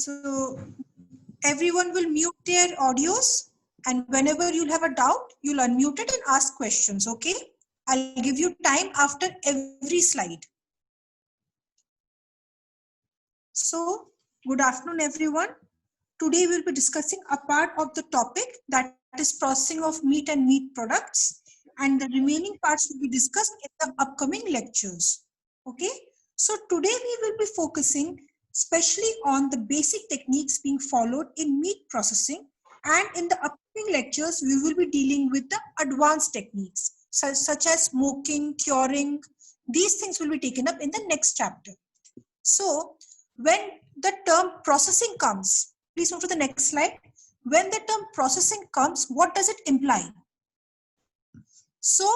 So everyone will mute their audios, and whenever you'll have a doubt, you'll unmute it and ask questions, okay? I'll give you time after every slide. So, good afternoon, everyone. Today we'll be discussing a part of the topic that is processing of meat and meat products, and the remaining parts will be discussed in the upcoming lectures. Okay, so today we will be focusing especially on the basic techniques being followed in meat processing, and in the upcoming lectures we will be dealing with the advanced techniques such as smoking, curing. These things will be taken up in the next chapter. So when the term processing comes, please move to the next slide. When the term processing comes, what does it imply? So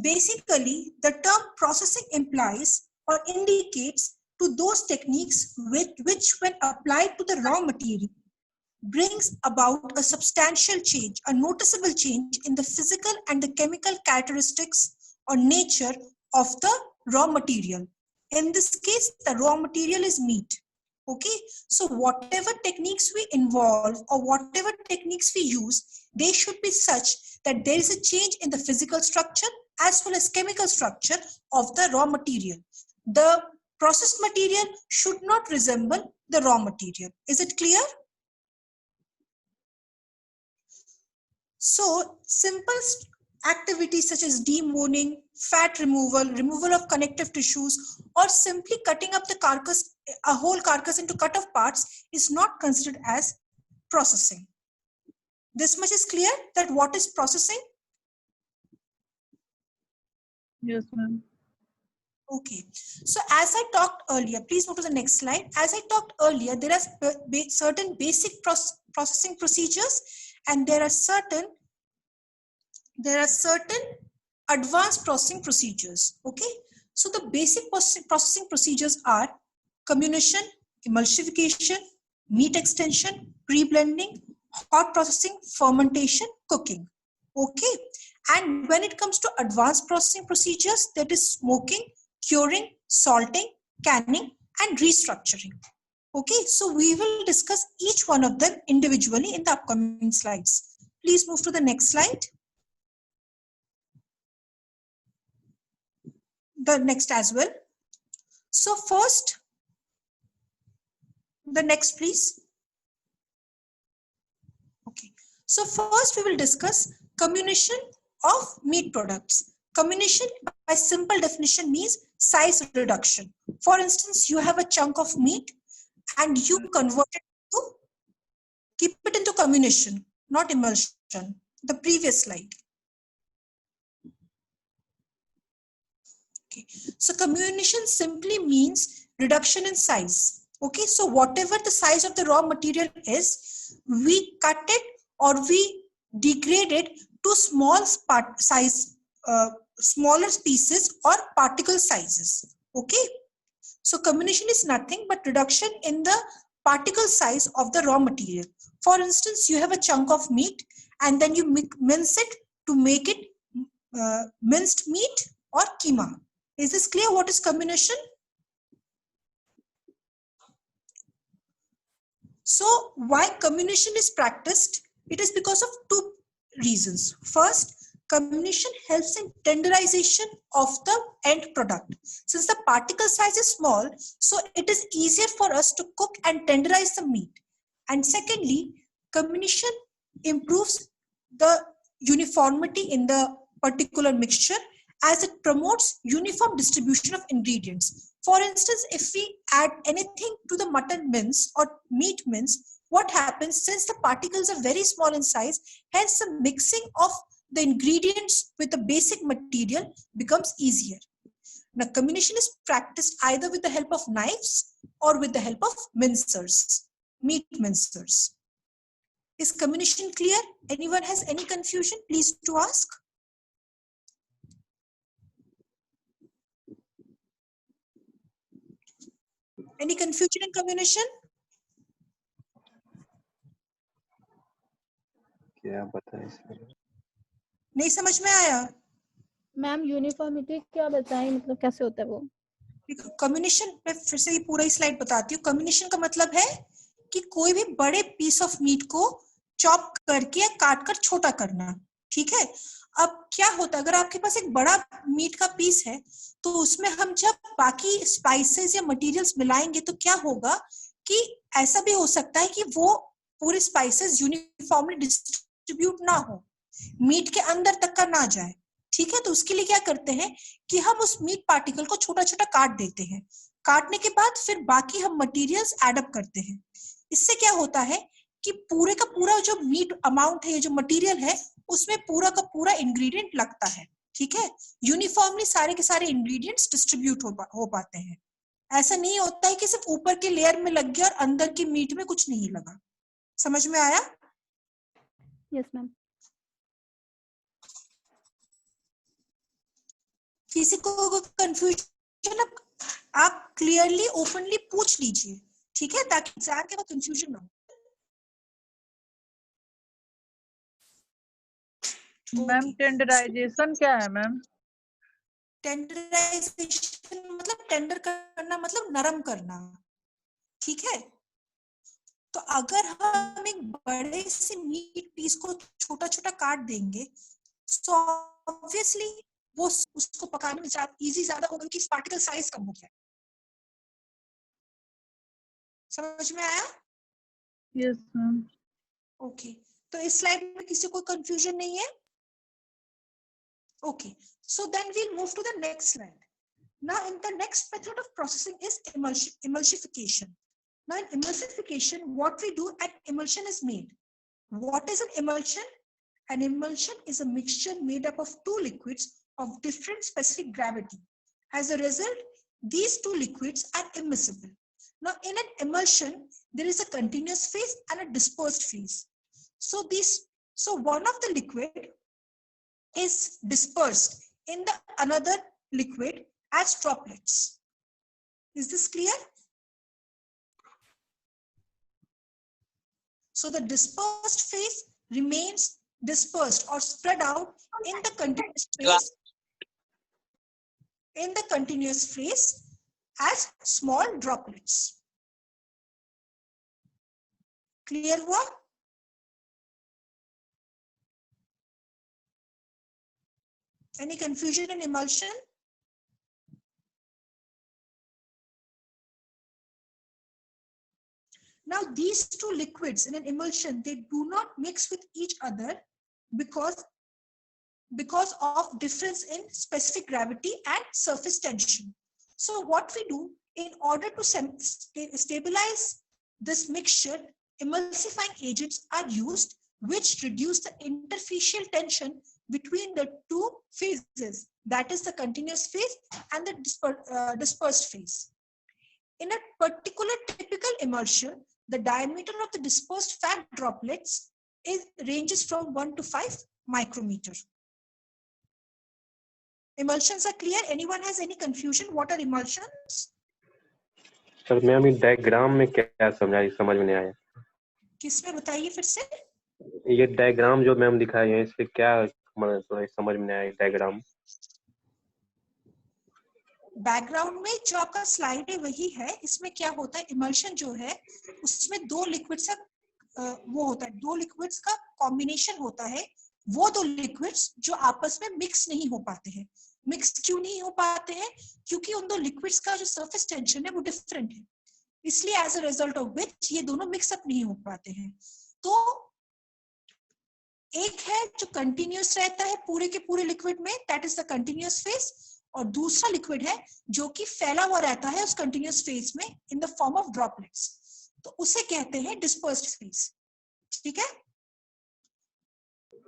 basically, the term processing implies or indicates to those techniques which when applied to the raw material, brings about a substantial change, a noticeable change in the physical and the chemical characteristics or nature of the raw material. In this case, the raw material is meat. Okay, so whatever techniques we involve or whatever techniques we use, they should be such that there is a change in the physical structure as well as chemical structure of the raw material. The processed material should not resemble the raw material. Is it clear? So simple activities such as deboning, fat removal, removal of connective tissues, or simply cutting up the carcass, a whole carcass into cut-off parts is not considered as processing. This much is clear that what is processing? Yes, ma'am. Okay. So as I talked earlier, please move to the next slide. As I talked earlier, there are certain basic processing procedures, and there are certain advanced processing procedures. Okay, so the basic processing procedures are comminution, emulsification, meat extension, pre-blending, hot processing, fermentation, cooking. Okay, and when it comes to advanced processing procedures, that is smoking, curing, salting, canning, and restructuring. Okay, so we will discuss each one of them individually in the upcoming slides. Please move to the next slide. The next as well. So first, the next please. Okay, so first we will discuss comminution of meat products. Comminution by simple definition means size reduction. For instance, you have a chunk of meat and you convert it to, keep it into comminution, not emulsion. The previous slide. Okay, so comminution simply means reduction in size. Okay, so whatever the size of the raw material is, we cut it or we degrade it to smaller pieces or particle sizes. Okay, so comminution is nothing but reduction in the particle size of the raw material. For instance, you have a chunk of meat and then you mince it to make it minced meat or keema. Is this clear what is comminution? So why comminution is practiced? It is because of two reasons. First, comminution helps in tenderization of the end product. Since the particle size is small, so it is easier for us to cook and tenderize the meat. And secondly, comminution improves the uniformity in the particular mixture as it promotes uniform distribution of ingredients. For instance, if we add anything to the mutton mince or meat mince, what happens, since the particles are very small in size, hence the mixing of the ingredients with the basic material becomes easier. Now, comminution is practiced either with the help of knives or with the help of mincers, meat mincers. Is comminution clear? Anyone has any confusion? Please to ask. Any confusion in comminution? क्या बताएं sir? नहीं समझ में आया? Ma'am uniformity क्या बताएं, मतलब कैसे होता है वो? कम्युनिकेशन पे फिर से पूरा ही स्लाइड बताती हूँ. कम्युनिकेशन का मतलब है कि कोई भी बड़े पीस ऑफ मीट को चॉप करके या काट कर छोटा करना। ठीक है, अब क्या होता है अगर आपके पास एक बड़ा मीट का पीस है तो उसमें हम जब बाकी स्पाइसेस या मटेरियल्स मिलाएंगे तो क्या होगा कि ऐसा भी हो सकता है कि वो पूरे स्पाइसेस यूनिफॉर्मली डिस्ट्रीब्यूट ना हो, मीट के अंदर तक का ना जाए। ठीक है, तो उसके लिए क्या करते हैं कि हम उस मीट पार्टिकल को छोटा छोटा काट देते हैं। काटने के बाद फिर बाकी हम मटेरियल्स ऐड अप करते हैं। इससे क्या होता है कि पूरे का पूरा जो मीट अमाउंट है, जो मटेरियल है, उसमें पूरा का पूरा इंग्रेडिएंट लगता है। ठीक है, यूनिफॉर्मली सारे के सारे इंग्रेडिएंट्स डिस्ट्रीब्यूट हो पाते हैं। ऐसा नहीं होता है कि सिर्फ ऊपर के लेयर में लग गया और अंदर के मीट में कुछ नहीं लगा। समझ में आया? Yes ma'am. किसी को कंफ्यूजन आप क्लियरली ओपनली पूछ लीजिए, ठीक है, ताकि एग्जाम के बाद कंफ्यूजन ना हो। मैम टेंडराइजेशन क्या है मैम? टेंडराइजेशन मतलब टेंडर करना मतलब नरम करना। ठीक है, तो अगर हम एक बड़े से मीट पीस को छोटा छोटा काट देंगे तो ऑब्वियसली वो उसको पकाने में इजी ज्यादा होगा क्योंकि पार्टिकल साइज कम हो गया। समझ में आया? Yes ma'am. ओके, तो इस स्लाइड में किसी को कंफ्यूजन नहीं है? Okay, so then we'll move to the next slide. Now, in the next method of processing is emulsification. Now, in emulsification, what we do at emulsion is made. What is an emulsion? An emulsion is a mixture made up of two liquids of different specific gravity. As a result, these two liquids are immiscible. Now, in an emulsion, there is a continuous phase and a dispersed phase. So one of the liquid is dispersed in the another liquid as droplets. Is this clear? So the dispersed phase remains dispersed or spread out in the continuous phase as small droplets. Clear हुआ? Any confusion in emulsion? Now, these two liquids in an emulsion, they do not mix with each other because of difference in specific gravity and surface tension. So what we do in order to stabilize this mixture, emulsifying agents are used which reduce the interfacial tension between the two phases, that is the continuous phase and the dispersed phase. In a particular typical emulsion, the diameter of the dispersed fat droplets ranges from 1 to 5 micrometer. Emulsions are clear? Anyone has any confusion? What are emulsions? Sir ma'am ये diagram में क्या समझ में नहीं आया। किसमें बताइए फिर से? ये डायग्राम जो मैम दिखाई है इससे क्या मतलब समझ में नहीं आया डायग्राम। बैकग्राउंड में जो आपका स्लाइड है वही है। इसमें क्या होता है, इमल्शन जो है उसमें दो लिक्विड्स का वो होता है, दो लिक्विड्स का कॉम्बिनेशन होता है। वो दो लिक्विड्स जो आपस में मिक्स नहीं हो पाते हैं। मिक्स क्यों नहीं हो पाते हैं? क्योंकि उन दो लिक्विड्स का जो सरफेस टेंशन है वो डिफरेंट है, इसलिए as a result of which ये दोनों मिक्सअप नहीं हो पाते हैं। तो एक है जो कंटिन्यूस रहता है पूरे के पूरे लिक्विड में, that is the continuous phase, और दूसरा लिक्विड है जो कि फैला हुआ रहता है उस कंटिन्यूस फेज में इन द फॉर्म ऑफ ड्रॉपलेट्स, तो उसे कहते हैं डिस्पर्स्ड फेज। ठीक है,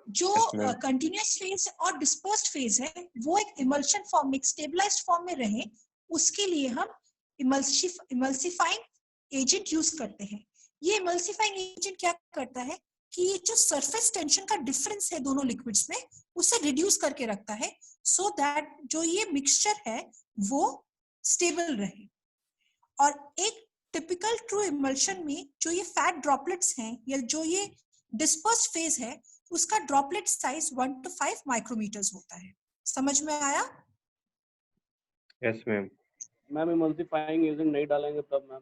जो कंटिन्यूस फेज और डिस्पर्स्ड फेज है वो एक इमल्शन फॉर्म में, स्टेबलाइज्ड फॉर्म में रहे, उसके लिए हम इमल्सिफाइंग एजेंट यूज करते हैं। ये इमल्सिफाइंग एजेंट क्या करता है कि ये जो सरफेस टेंशन का डिफरेंस है दोनों लिक्विड्स में उसे रिड्यूस करके रखता है, सो दैट जो ये मिक्सचर है वो स्टेबल रहे। और एक टिपिकल ट्रू इमल्शन में जो ये फैट ड्रॉपलेट्स हैं या जो ये डिस्पर्स्ड फेज है उसका ड्रॉपलेट साइज 1 to 5 माइक्रोमीटर्स होता है। समझ में आया? Yes ma'am. Ma'am emulsifying agent नहीं डालेंगे तब मैम?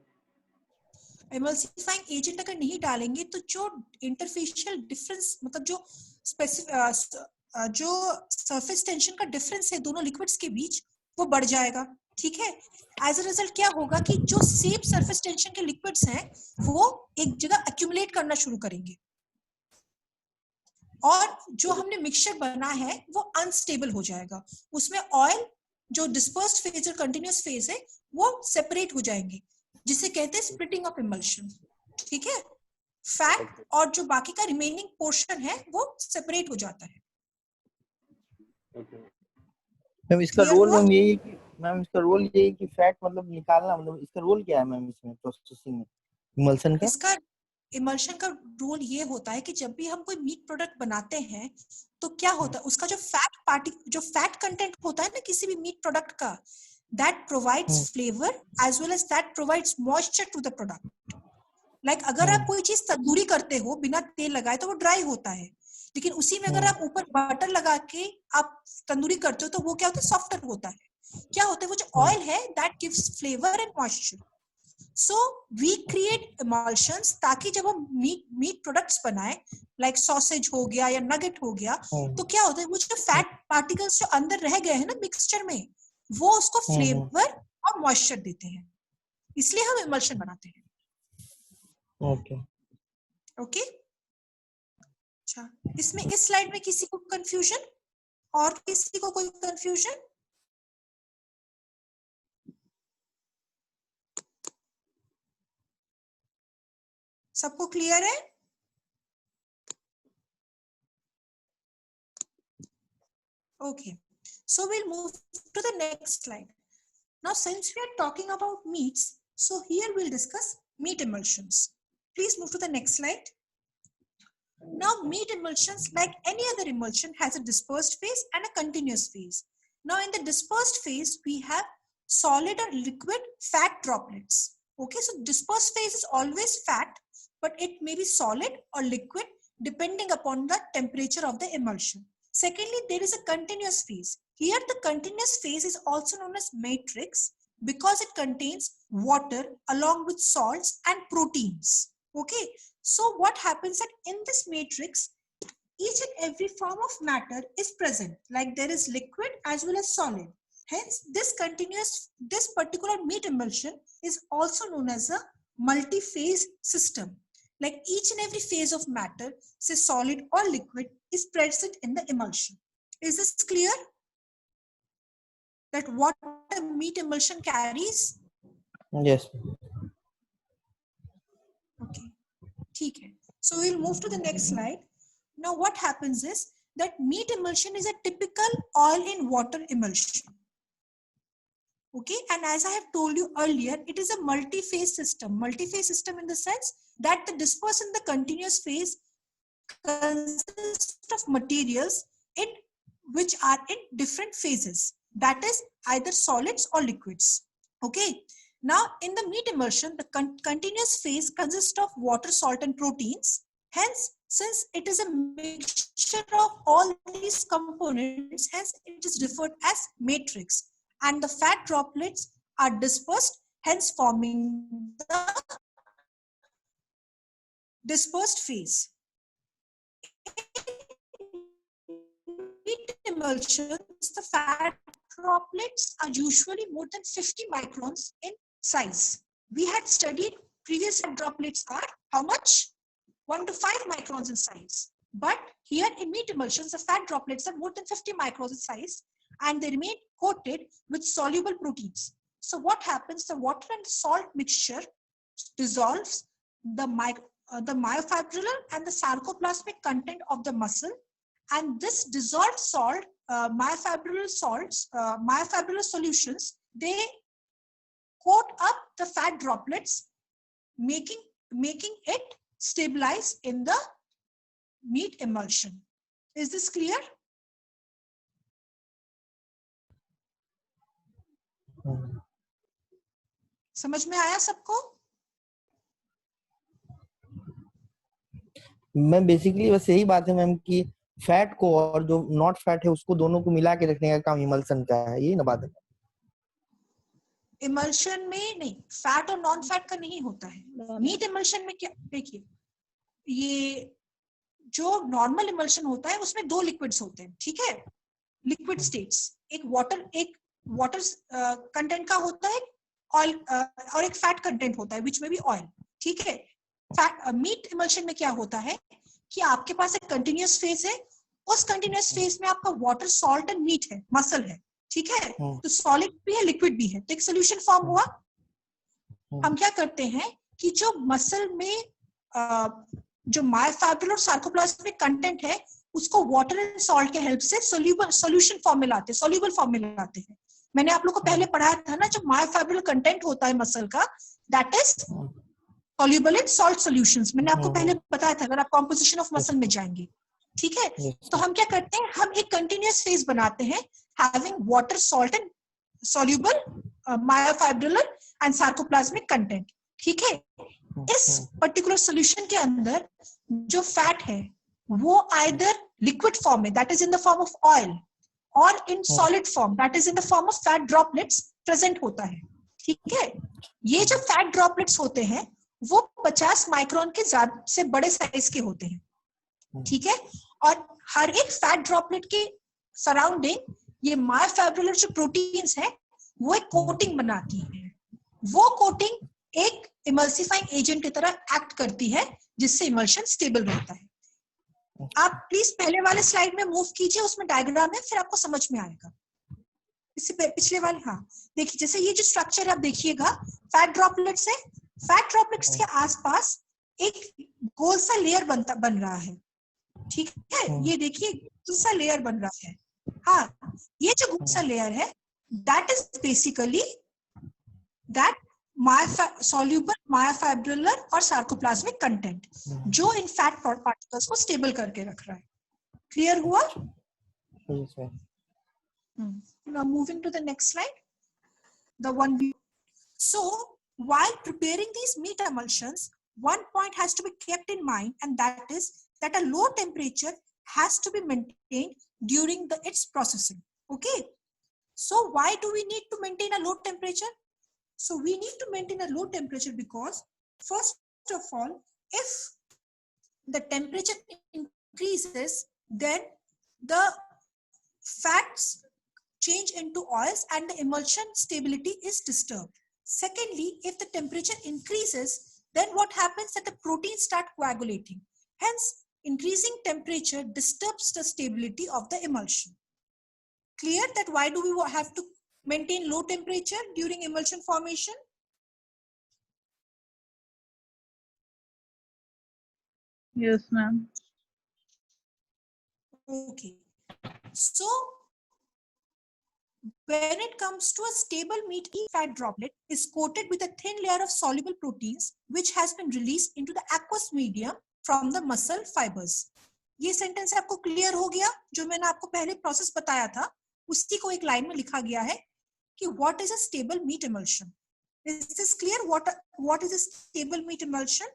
एमल्सिफाइंग एजेंट अगर नहीं डालेंगे तो जो इंटरफेशियल डिफरेंस मतलब जो स्पेसिफिक जो सरफेस टेंशन का डिफरेंस है दोनों लिक्विड्स के बीच वो बढ़ जाएगा, ठीक है। एज अ रिजल्ट क्या होगा कि जो सेम सरफेस टेंशन के लिक्विड्स हैं वो एक जगह एक्यूमुलेट करना शुरू करेंगे और जो हमने मिक्सचर बना है वो अनस्टेबल हो जाएगा, उसमें ऑयल जो डिस्पर्स्ड फेज और कंटिन्यूअस फेज है वो सेपरेट हो जाएंगे, जिसे कहते हैं स्प्लिटिंग ऑफ इमल्शन, ठीक है। फैट और जो बाकी का रिमेनिंग पोर्शन है वो सेपरेट हो जाता है। मैम इसका Clear रोल हुआ? मैम यही है कि मैम इसका रोल यही है कि फैट मतलब निकालना, मतलब इसका रोल क्या है मैम इसमें प्रोसेसिंग में इमल्सन का? इसका इमल्शन का रोल ये होता है कि जब भी हम कोई मीट प्रोडक्ट बनाते हैं तो क्या होता है उसका जो फैट कंटेंट होता है ना किसी भी मीट प्रोडक्ट का, that provides flavour as well as that provides moisture to the product. Like अगर आप कोई चीज तंदूरी करते हो बिना तेल लगाए तो वो ड्राई होता है, लेकिन उसी में अगर आप ऊपर बटर लगा के आप तंदूरी करते हो तो वो क्या होता है, सॉफ्टर होता है। क्या होता है वो जो ऑयल है that gives flavour and moisture. So we create emulsions ताकि जब हम मीट प्रोडक्ट्स बनाए लाइक सॉसेज हो गया या नगेट हो गया तो क्या होता है वो जो फैट पार्टिकल्स जो अंदर रह गए हैं ना मिक्सचर में वो उसको फ्लेवर और मॉइस्चर देते हैं, इसलिए हम इमल्शन बनाते हैं। ओके ओके अच्छा, इसमें इस स्लाइड में किसी को कंफ्यूजन और किसी को कोई कंफ्यूजन? सबको क्लियर है? Okay, so we'll move to the next slide. Now, since we are talking about meats, so here we'll discuss meat emulsions. Please move to the next slide. Now, meat emulsions, like any other emulsion, has a dispersed phase and a continuous phase. Now, in the dispersed phase, we have solid or liquid fat droplets. Okay, so dispersed phase is always fat, but it may be solid or liquid depending upon the temperature of the emulsion. Secondly, there is a continuous phase. Here, the continuous phase is also known as matrix because it contains water along with salts and proteins. Okay, so what happens that in this matrix, each and every form of matter is present, like there is liquid as well as solid. Hence, this particular meat emulsion is also known as a multi-phase system. Like each and every phase of matter, say solid or liquid, is present in the emulsion. Is this clear? That what a meat emulsion carries? Yes. Okay. Okay. So we'll move to the next slide. Now what happens is that meat emulsion is a typical oil in water emulsion. Okay, and as I have told you earlier, it is a multi-phase system. Multi-phase system in the sense that the dispersed in the continuous phase consists of materials in which are in different phases. That is either solids or liquids. Okay. Now in the meat emulsion, the continuous phase consists of water, salt, and proteins. Hence, since it is a mixture of all these components, hence it is referred as matrix. And the fat droplets are dispersed, hence forming the dispersed phase. In emulsions, the fat droplets are usually more than 50 microns in size. We had studied previous fat droplets are how much? 1 to 5 microns in size. But here in meat emulsions, the fat droplets are more than 50 microns in size and they remain coated with soluble proteins. So what happens? The water and salt mixture dissolves the myofibrillar and the sarcoplasmic content of the muscle, and this dissolved salt, myofibrillar solutions, they coat up the fat droplets, making it stabilize in the meat emulsion. Is this clear? समझ में आया सबको? Ma'am basically बस यही बात है ma'am कि fat को और जो नॉट फैट है उसको दोनों को मिला के रखने का काम इमल्सन का है, यही ना बात है? इमल्शन में नहीं, फैट और नॉन फैट का नहीं होता है। मीट इमल्शन में क्या, देखिए ये जो नॉर्मल इमल्शन होता है उसमें दो लिक्विड्स होते हैं, ठीक है, लिक्विड स्टेट्स, एक वाटर कंटेंट का होता है, ऑयल और एक फैट कंटेंट होता है, विच में भी ऑयल, ठीक है। मीट इमल्शन में क्या होता है कि आपके पास एक कंटिन्यूअस फेज है, उस कंटिन्यूअस फेज में आपका वाटर, सॉल्ट एंड मीट है, मसल है, ठीक है, तो सॉलिड भी है, लिक्विड भी है, तो एक सोल्यूशन फॉर्म हुआ। हम क्या करते हैं कि जो मसल में जो मायोफाइब्रिल और सार्कोप्लाज्मिक कंटेंट है उसको वाटर एंड सॉल्ट के हेल्प से सोल्यूशन फॉर्म में लाते हैं, सोल्यूबल फॉर्म में लाते हैं। मैंने आप लोग को पहले पढ़ाया था ना, जो मायोफाइब्रिल कंटेंट होता है मसल का, that is soluble in salt solutions. मैंने आपको पहले बताया था, अगर आप कॉम्पोजिशन ऑफ मसल में जाएंगे, ठीक है। तो हम क्या करते हैं, हम एक कंटिन्यूअस फेज बनाते हैं having water, salt and soluble myofibrillar and sarcoplasmic content, ठीक है। इस पर्टिकुलर सॉल्यूशन के अंदर जो फैट है वो आइदर लिक्विड फॉर्म में, that is in the form of oil, और in solid form, that is in the form of fat droplets present होता है, ठीक है। ये जो फैट ड्रॉपलेट्स होते हैं वो 50 माइक्रोन के ज्यादा से बड़े साइज के होते हैं, ठीक है। और हर एक फैट ड्रॉपलेट के सराउंडिंग ये मायोफाइब्रिलर जो प्रोटीन्स है वो एक कोटिंग बनाती है। वो कोटिंग एक इमल्सिफाइंग एजेंट की तरह एक्ट करती है जिससे इमल्शन स्टेबल रहता है। आप प्लीज पहले वाले स्लाइड में मूव कीजिए, उसमें डायग्राम है, फिर आपको समझ में आएगा। इससे पिछले वाले, हाँ देखिए, जैसे ये जो स्ट्रक्चर है आप देखिएगा, फैट ड्रॉपलेट्स है, फैट ड्रॉपलेट्स के आसपास एक गोल सा लेयर बन रहा है, ठीक है। ये देखिए गोल सा लेयर बन रहा है, हाँ, ये जो गोल सा लेयर है that is basically that soluble myofibrillar और सार्कोप्लाज्मिक कंटेंट जो इन फैट पार्टिकल्स को स्टेबल करके रख रहा है। क्लियर हुआ? Now moving to the next slide, the one view. So while preparing these meat emulsions, one point has to be kept in mind, and that is that a low temperature has to be maintained during its processing. Okay, so why do we need to maintain a low temperature? So we need to maintain a low temperature because, first of all, if the temperature increases, then the fats change into oils and the emulsion stability is disturbed. Secondly, if the temperature increases, then what happens that the proteins start coagulating. Hence, increasing temperature disturbs the stability of the emulsion. Clear that why do we have to maintain low temperature during emulsion formation? Yes, ma'am. Okay. So, when it comes to a stable meat, fat droplet is coated with a thin layer of soluble proteins which has been released into the aqueous medium from the muscle fibers. ये sentence आपको clear हो गया? जो मैंने आपको पहले process बताया था उसी को एक लाइन में लिखा गया है कि what is a stable meat emulsion. Is this clear? What is a stable meat emulsion?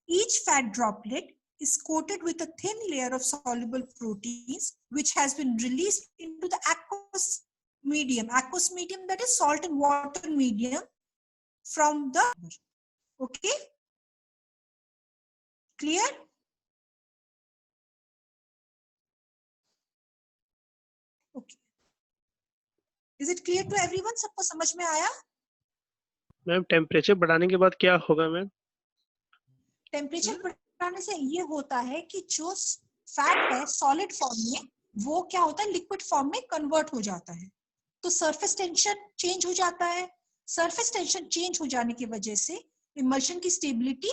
Each fat droplet is coated with a thin layer of soluble proteins which has been released into the aqueous medium that is salt and water medium from the, okay, clear? Okay, is it clear to everyone? सबको समझ में आया? Ma'am temperature बढ़ाने के बाद क्या होगा ma'am? Temperature बढ़ाने से ये होता है कि जो फैट है सॉलिड फॉर्म में वो क्या होता है, लिक्विड फॉर्म में कन्वर्ट हो जाता है, तो सरफेस टेंशन चेंज हो जाता है। सरफेस टेंशन चेंज हो जाने की वजह से इमल्शन की स्टेबिलिटी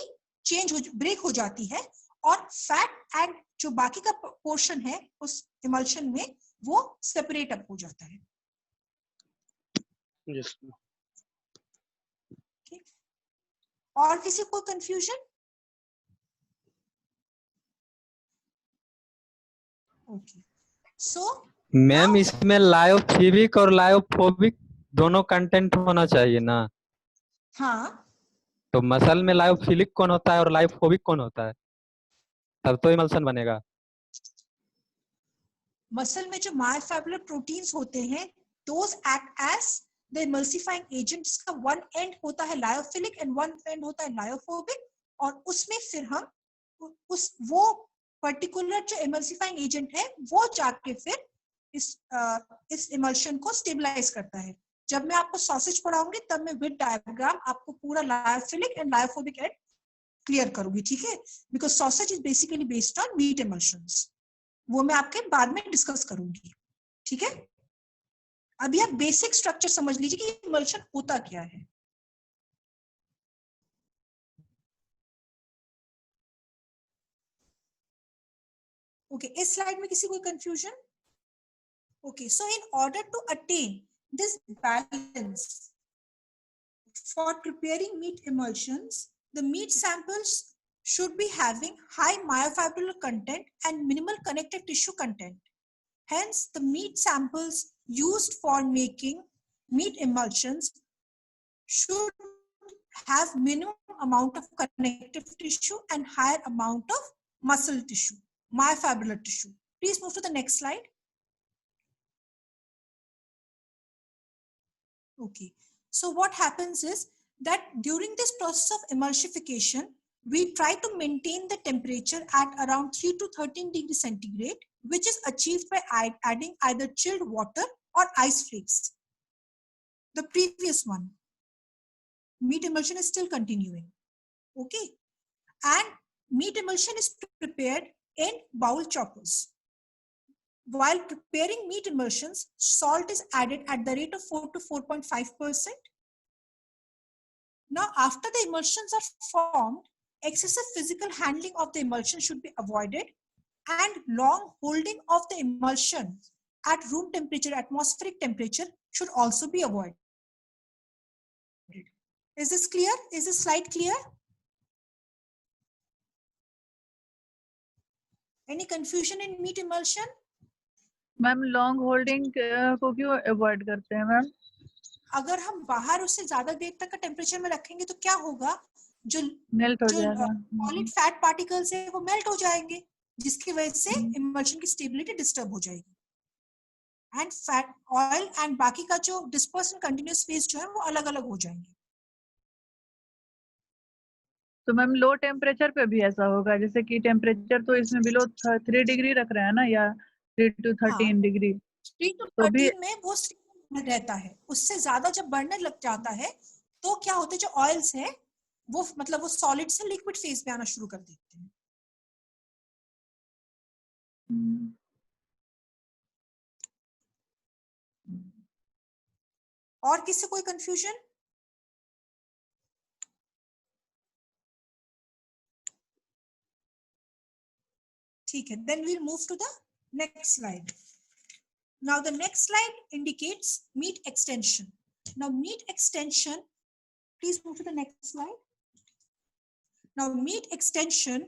ब्रेक हो जाती है और फैट एंड जो बाकी का पोर्शन है उस इमल्शन में वो सेपरेट अप हो जाता है। yes. okay. और किसी को कंफ्यूजन? ओके, सो मैम इसमें लायोफिलिक और लायोफोबिक दोनों कंटेंट होना चाहिए ना? हाँ, तो मसल में लायोफिलिक कौन होता है और लायोफोबिक कौन होता है? तब तो इमल्शन बनेगा। मसल में जो मायोफाइब्रिलर प्रोटीन्स होते हैं those act as the emulsifying agent जिसका वन एंड होता है लायोफिलिक एंड वन एंड होता है लायोफोबिक, और उसमें फिर हम वो पर्टिकुलर जो इमल्सिफाइंग एजेंट है वो जाके फिर इस इमल्शन को स्टेबलाइज करता है। जब मैं आपको सॉसेज पढ़ाऊंगी तब मैं विद डायग्राम आपको पूरा lyophilic and lyophobic end clear करूंगी, ठीक है? Because sausage is basically based on meat emulsions, वो मैं आपके बाद में डिस्कस करूंगी, ठीक है? अभी आप बेसिक स्ट्रक्चर समझ लीजिए कि इमल्शन होता क्या है। ओके, इस स्लाइड में किसी कोई confusion? Okay, so in order to attain this balance for preparing meat emulsions, the meat samples should be having high myofibril content and minimal connective tissue content. Hence, the meat samples used for making meat emulsions should have minimum amount of connective tissue and higher amount of muscle tissue, myofibrillar tissue. Please move to the next slide. Okay. So what happens is that during this process of emulsification, we try to maintain the temperature at around 3 to 13 degrees centigrade, which is achieved by adding either chilled water or ice flakes. The previous one, meat emulsion is still continuing. Okay. And meat emulsion is prepared in bowl choppers. While preparing meat emulsions, salt is added at the rate of 4 to 4.5%. Now, after the emulsions are formed, excessive physical handling of the emulsion should be avoided, and long holding of the emulsion at room temperature, atmospheric temperature, should also be avoided. Is this clear? Is this slide clear? Any confusion in meat emulsion? Ma'am long holding को क्यों avoid करते हैं ma'am? अगर हम बाहर उसे ज्यादा देर तक का टेम्परेचर में रखेंगे तो क्या होगा, जो मेल्ट हो जाएगा। सॉलिड फैट पार्टिकल्स है वो मेल्ट हो जाएंगे, जिसकी वजह से इमल्शन की स्टेबिलिटी डिस्टर्ब हो जाएगी, एंड फैट ऑयल एंड बाकी का जो डिस्पर्सन कंटिन्यूअस फेज जो है वो अलग अलग हो जाएंगे। तो मैम लो टेम्परेचर पे भी ऐसा होगा, जैसे कि टेम्परेचर तो इसमें बिलो 3 डिग्री रख रहे हैं ना, या 3 to 13 डिग्री, 3 to तो भी 13 में वो स्टेबल रहता है। उससे ज्यादा जब बढ़ने लग जाता है तो क्या होता है, जो ऑयल्स है वो मतलब वो सॉलिड से लिक्विड फेज में आना शुरू कर देते हैं। और किसी कोई कंफ्यूजन? ठीक है, then we'll move to the next slide. Now the next slide indicates meat extension. Now meat extension, please move to the next slide. Now meat extension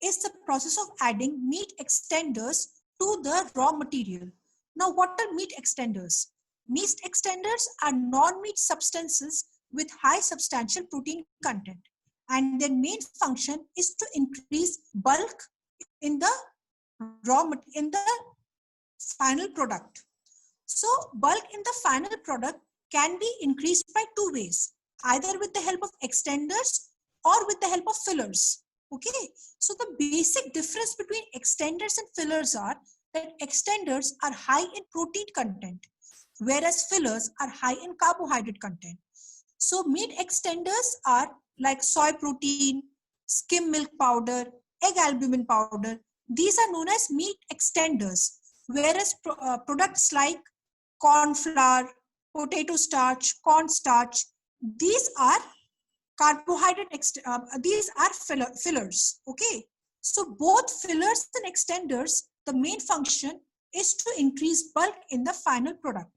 is the process of adding meat extenders to the raw material. Now what are meat extenders? Meat extenders are non-meat substances with high substantial protein content, and their main function is to increase bulk in the final product. So bulk in the final product can be increased by two ways, either with the help of extenders or with the help of fillers. Okay, so the basic difference between extenders and fillers are that extenders are high in protein content, whereas fillers are high in carbohydrate content. So meat extenders are like soy protein, skim milk powder, egg albumin powder. These are known as meat extenders, whereas products like corn flour, potato starch, corn starch, these are carbohydrate, these are fillers. Okay, so both fillers and extenders, the main function is to increase bulk in the final product.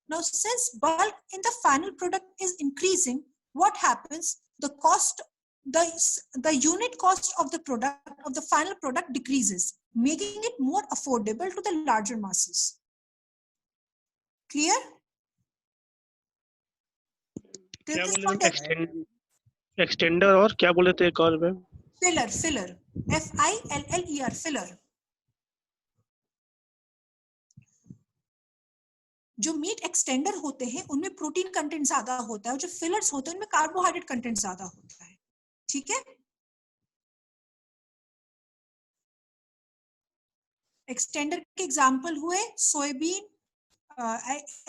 Now, since bulk in the final product is increasing, what happens? The cost, the unit cost of the product, of the final product, decreases, making it more affordable to the larger masses. Clear? क्या बोले थे? Extender और क्या बोले थे एक और में? Filler, filler, F-I-L-L-E-R, filler. जो मीट एक्सटेंडर होते हैं उनमें प्रोटीन कंटेंट ज्यादा होता है और जो फिलर्स होते हैं उनमें कार्बोहाइड्रेट कंटेंट ज्यादा होता है। ठीक है, एक्सटेंडर के एग्जाम्पल हुए soybean,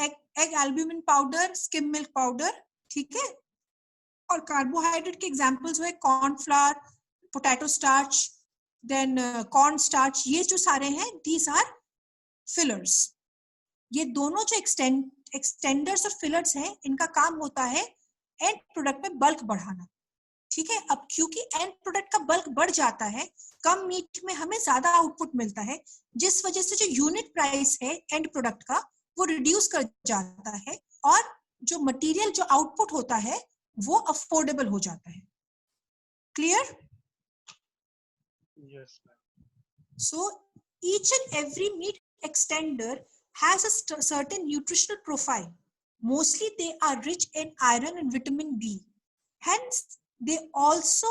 egg albumin powder, skim milk powder. ठीक है, और कार्बोहाइड्रेट के एग्जाम्पल्स हुए cornflour, potato starch, then corn starch. ये जो सारे हैं दीज आर फिलर्स। ये दोनों जो एक्सटेंडर्स और फिलर्स हैं इनका काम होता है एंड प्रोडक्ट में बल्क बढ़ाना। ठीक है, अब क्योंकि एंड प्रोडक्ट का बल्क बढ़ जाता है, कम मीट में हमें ज्यादा आउटपुट मिलता है, जिस वजह से जो यूनिट प्राइस है एंड प्रोडक्ट का वो रिड्यूस कर जाता है और जो मटेरियल जो आउटपुट होता है वो अफोर्डेबल हो जाता है। Clear? Yes. So each and every meat extender has a certain nutritional profile. Mostly they are rich in iron and vitamin B. Hence, they also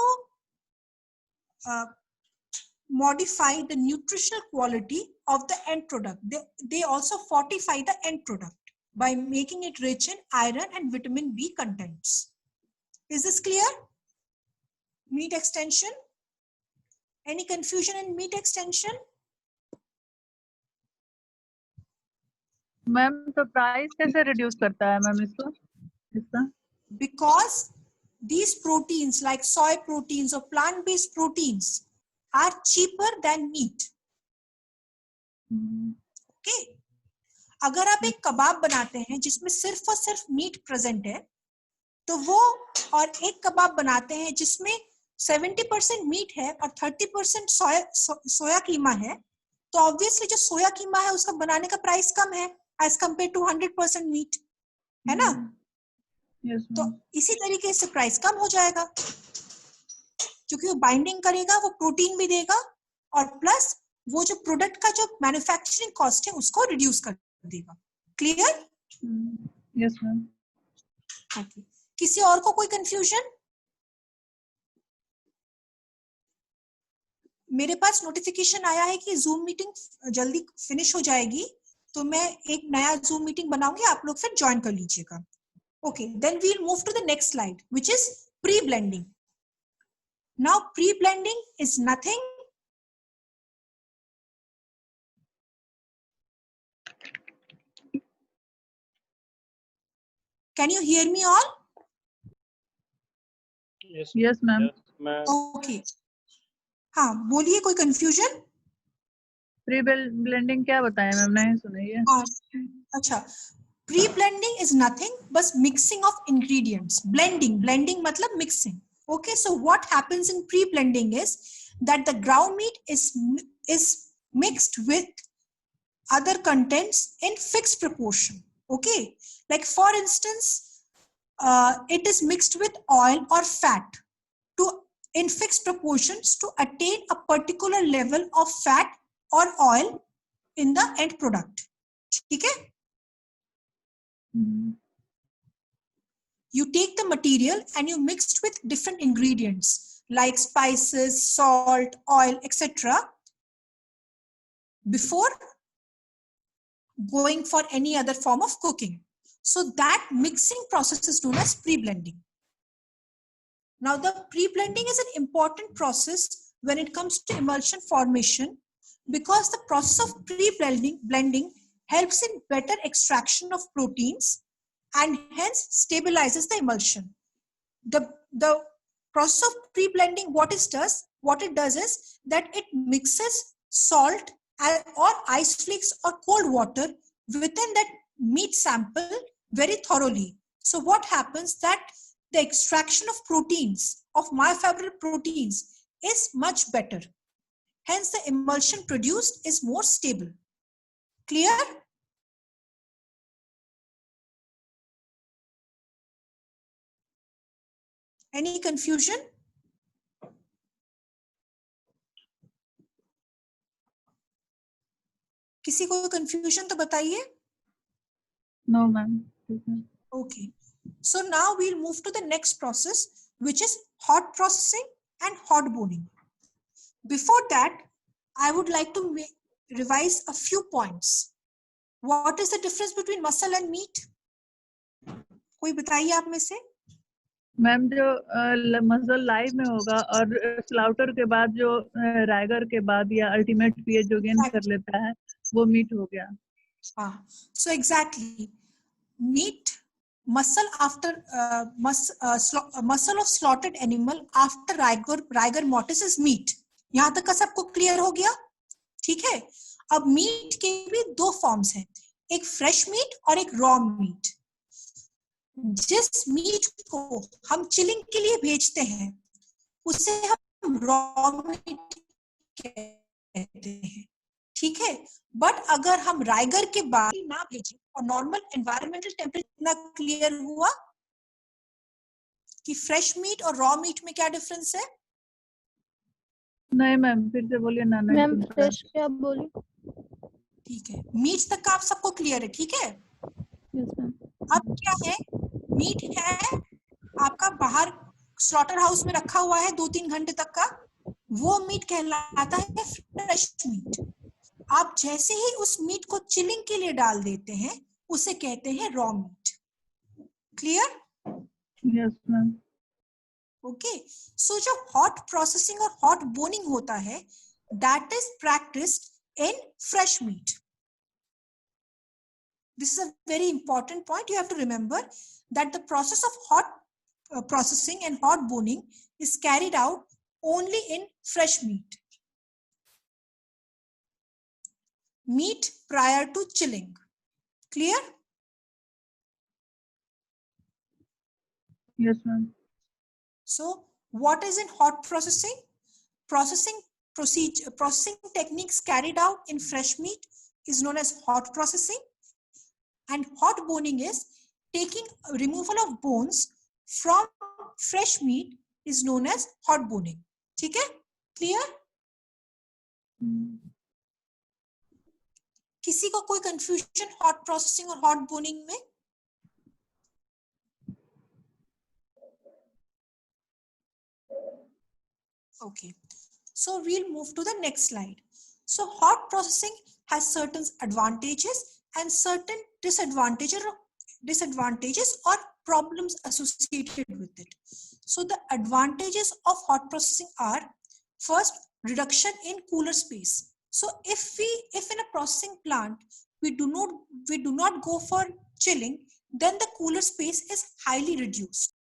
modify the nutritional quality of the end product. They also fortify the end product by making it rich in iron and vitamin B contents. Is this clear? Meat extension? Any confusion in meat extension? Ma'am तो price कैसे reduce करता है ma'am इसका? Because these proteins like soy proteins or plant-based proteins are cheaper than meat. Okay? अगर आप एक कबाब बनाते हैं जिसमें सिर्फ और सिर्फ मीट प्रेजेंट है तो वो, और एक कबाब बनाते हैं जिसमें 70% मीट है और 30% सोया कीमा है, तो ऑब्वियसली जो सोया कीमा है उसका बनाने का प्राइस कम है एज कम्पेयर टू 100% मीट, है ना? Yes, तो इसी तरीके से प्राइस कम हो जाएगा क्योंकि वो बाइंडिंग करेगा, वो प्रोटीन भी देगा और प्लस वो जो प्रोडक्ट का जो मैन्युफैक्चरिंग कॉस्ट है उसको रिड्यूस कर देगा। क्लियर? Yes ma'am. ओके, किसी और को कोई कंफ्यूजन? मेरे पास नोटिफिकेशन आया है कि जूम मीटिंग जल्दी फिनिश हो जाएगी, तो मैं एक नया जूम मीटिंग बनाऊंगी, आप लोग फिर ज्वाइन कर लीजिएगा। Okay, then we'll move to the next slide, which is pre-blending. Now, pre-blending is nothing. Can you hear me all? Yes, ma'am. Okay. हाँ, बोलिए, कोई confusion? Pre-blending क्या बताया मैम, नहीं सुना ये। अच्छा, pre-blending is nothing but mixing of ingredients. Blending मतलब mixing. Okay, so what happens in pre-blending is that the ground meat is mixed with other contents in fixed proportion. Okay, like for instance, it is mixed with oil or fat in fixed proportions to attain a particular level of fat or oil in the end product. Okay. You take the material and you mix it with different ingredients like spices, salt, oil, etc. before going for any other form of cooking. So that mixing process is known as pre-blending. Now the pre-blending is an important process when it comes to emulsion formation because the process of pre-blending helps in better extraction of proteins and hence stabilizes the emulsion. The process of pre-blending, what it does is that it mixes salt or ice flakes or cold water within that meat sample very thoroughly. So what happens that the extraction of proteins, of myofibril proteins, is much better. Hence the emulsion produced is more stable. Clear? Any confusion? किसी को confusion तो बताइए? No, ma'am. Okay. So now we'll move to the next process, which is hot processing and hot boning. Before that, I would like to revise a few points. What is the difference between muscle and meat? कोई बताइए आप में से? Ma'am जो muscle live में होगा और slaughter के बाद जो राइगर के बाद या अल्टीमेट पीएच जो गेन कर लेता है वो मीट हो गया. हाँ, so exactly, meat, muscle after muscle of slaughtered animal after rigor mortis is meat. यहाँ तक का सबको क्लियर हो गया? ठीक है. अब मीट के भी दो फॉर्म्स हैं, एक फ्रेश मीट और एक रॉ मीट. जिस मीट को हम चिलिंग के लिए भेजते हैं उसे हम रॉ मीट कहते हैं. ठीक है. बट अगर हम राइगर के बाद ना भेजें और नॉर्मल एनवायरमेंटल टेम्परेचर, इतना क्लियर हुआ कि फ्रेश मीट और रॉ मीट में क्या डिफरेंस है? नहीं मैम, फिर से बोलिए ना. नहीं मैम सुन पा. फ्रेश क्या बोली? ठीक है, मीट तक का आप सबको क्लियर है? ठीक है. Yes ma'am. अब क्या है, मीट है आपका बाहर स्लॉटर हाउस में रखा हुआ है 2-3 घंटे तक का, वो मीट कहलाता है फ्रेश मीट. आप जैसे ही उस मीट को चिलिंग के लिए डाल देते हैं उसे कहते हैं raw meat. Clear? Yes ma'am. Okay. So जो हॉट प्रोसेसिंग और हॉट बोनिंग होता है, that is practised in fresh meat. This is a very important point. You have to remember that the process of hot processing and hot boning is carried out only in fresh meat. Meat prior to chilling. Clear? Yes ma'am. So what is in hot processing? Processing techniques carried out in fresh meat is known as hot processing. And hot boning is taking removal of bones from fresh meat is known as hot boning. ठीक है? Clear? किसी को कोई confusion hot processing और hot boning में? Okay. So we'll move to the next slide. So hot processing has certain advantages and certain disadvantages or problems associated with it. So the advantages of hot processing are, first, reduction in cooler space. So if in a processing plant we do not go for chilling, then the cooler space is highly reduced.